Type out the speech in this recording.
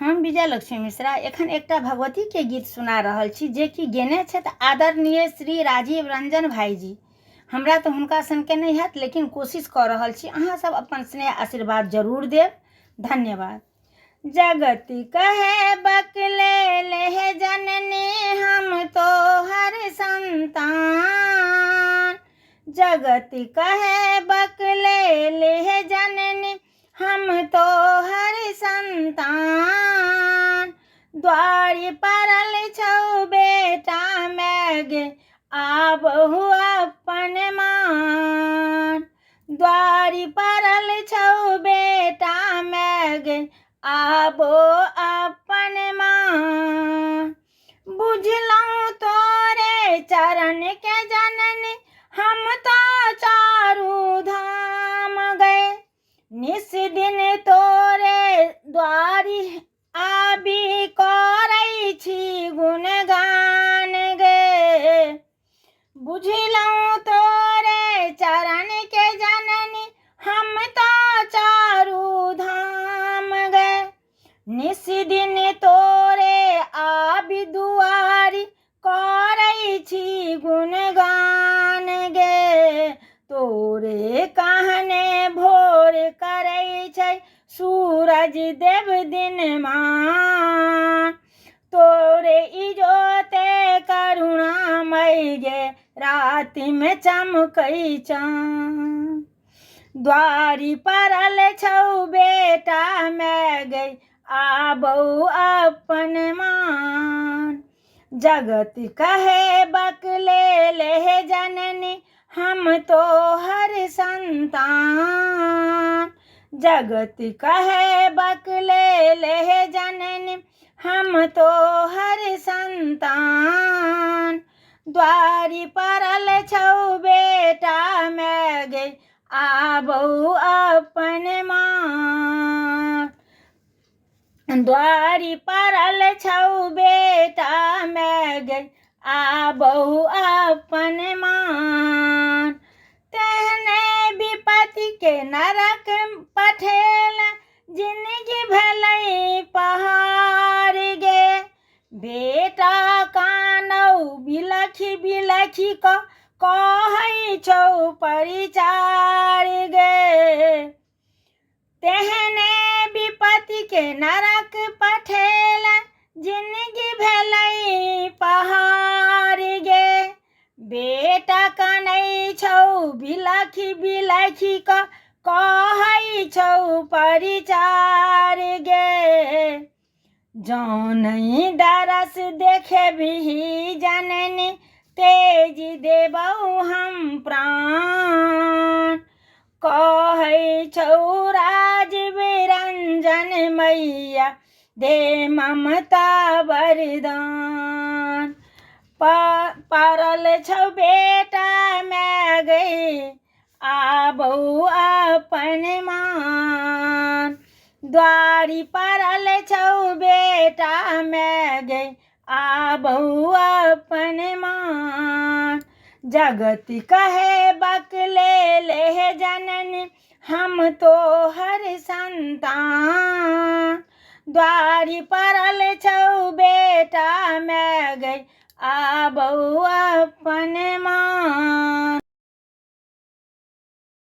हम विजय लक्ष्मी मिश्रा एखन एकटा भगवती के गीत सुना रहल छी जे कि गेने छथि आदरणीय श्री राजीव रंजन भाईजी। हमरा तो हुनका सनके नहीं हैत, लेकिन कोशिश कर रहल छी। अहाँ सब अपन स्नेह आशीर्वाद जरूर देव। धन्यवाद। जगति कहे बकले ले जननी हम तो हर संतान। जगति कहे बकले ले जननी हम तो हर संतान। द्वारी परल छौ बेटा मैगे आबहु अपन मान। द्वारी परल छौ बेटा मैगे आबो अपन मान। बुझलौं तोरे चरण के जननी हम तो चारू धाम गए। निस दिन तोरे द्वारी आबि करै छी गुणगान गे। बुझलौं तोरे चरण के जननी हम तो चारू धाम गए। निस दिन तोरे आबि दुआरी करै छी गुणगान गे। तोरे कहने भोर करै छै सूरज देव दिनमान। तोरे इजोते करुणामय गे राति में चमकै चान। द्वारी परल छौ बेटा मैगे आबौ अपन मान। जगति कहे बकले ले जननी हम तो हर संतान। जगति कहे बकले ले जननी हम तो हर संतान। द्वारी परल छौ बेटा मैगे आबौ अपन मान। द्वारी परल छौ बेटा मैगे आबहु अपन मान। तेहने विपत्ति के नरक पठेल जिंदगी भलै पहाड़ गे। बेटा कानौ बिलखी बिलखी कहै छौ परिचार गे। तेहने विपत्ति के नरक पठेल जिंदगी भलै पहाड़ गे। बेटा कानै छौ बिलखी बिलखी कहै छौ परिचार गे। जौं नहीं दरस देखेबिहि जननी तेजी देबौ हम प्राण। कहै छौ राजीव रंजन मैया दे ममता वरदान। परल छौ बेटा मैगे आबौ अपन मान। द्वारी परल छौ बेटा मैगे आबौ अपन मान। जगति कहे बकले ले जननी हम तो हर संतान। द्वारी परल छौ बेटा मैगे आबौ अपन मान।